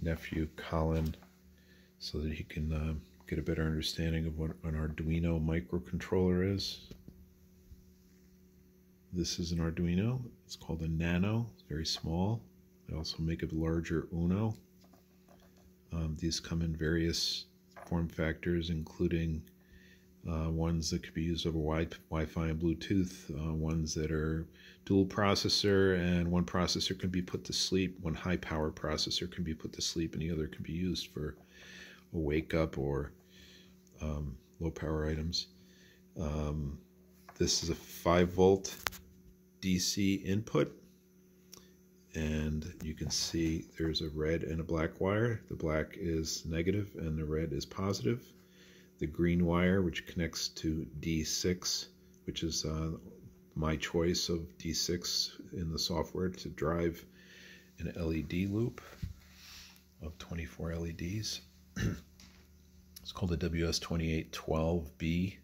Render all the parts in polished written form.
nephew Colin so that he can get a better understanding of what an Arduino microcontroller is. This is an Arduino. It's called a Nano. It's very small. They also make a larger Uno. These come in various form factors, including ones that could be used over Wi-Fi and Bluetooth, ones that are dual processor, and one processor can be put to sleep, one high power processor can be put to sleep, and the other can be used for a wake up or low power items. This is a 5-volt DC input, and you can see there's a red and a black wire. The black is negative and the red is positive. The green wire, which connects to D6, which is my choice of D6 in the software to drive an LED loop of 24 LEDs. It's called the WS2812b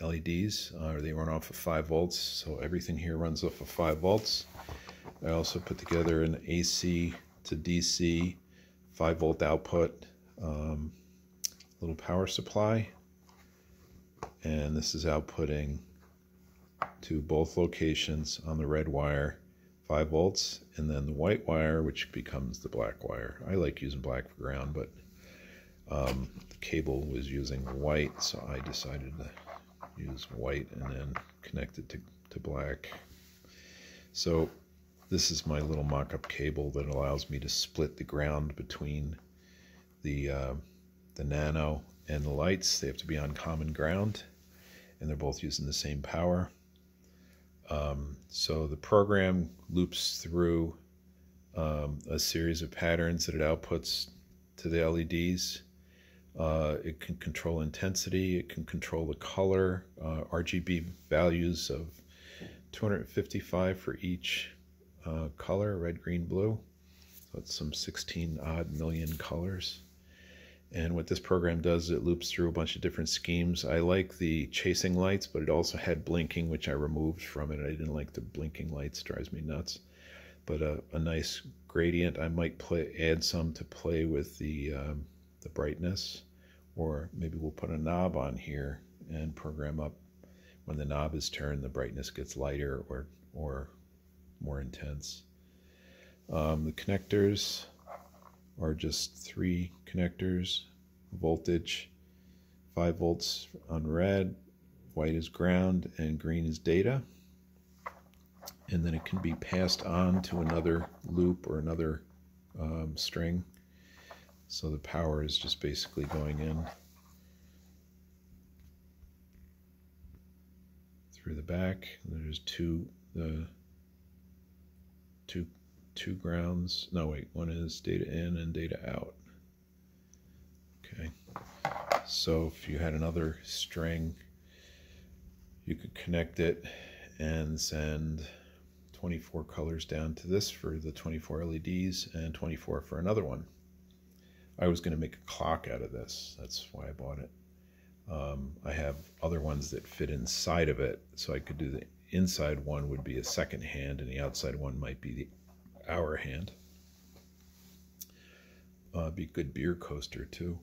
LEDs. They run off of 5 volts, so everything here runs off of 5 volts. I also put together an AC to DC 5-volt output little power supply, and this is outputting to both locations on the red wire 5 volts, and then the white wire, which becomes the black wire. I like using black for ground, but the cable was using white, so I decided to use white and then connect it to black. So this is my little mock-up cable that allows me to split the ground between the Nano and the lights. They have to be on common ground, and they're both using the same power. So the program loops through a series of patterns that it outputs to the LEDs. It can control intensity, it can control the color, RGB values of 255 for each color, red, green, blue. So it's some 16 odd million colors. And what this program does is it loops through a bunch of different schemes. I like the chasing lights, but it also had blinking, which I removed from it. I didn't like the blinking lights, drives me nuts. But a nice gradient. I might add some to play with the brightness, or maybe we'll put a knob on here and program up when the knob is turned, the brightness gets lighter or more intense. The connectors are just 3 connectors. Voltage, 5 volts on red, white is ground, and green is data. And then it can be passed on to another loop or another string. So the power is just basically going in through the back. There's two grounds. No, wait, one is data in and data out. Okay, so if you had another string, you could connect it and send 24 colors down to this for the 24 LEDs and 24 for another one. I was going to make a clock out of this. That's why I bought it. I have other ones that fit inside of it, so I could do the inside one would be a second hand, and the outside one might be the hour hand. Be a good beer coaster too.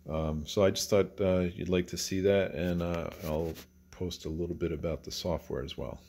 So I just thought you'd like to see that, and I'll post a little bit about the software as well.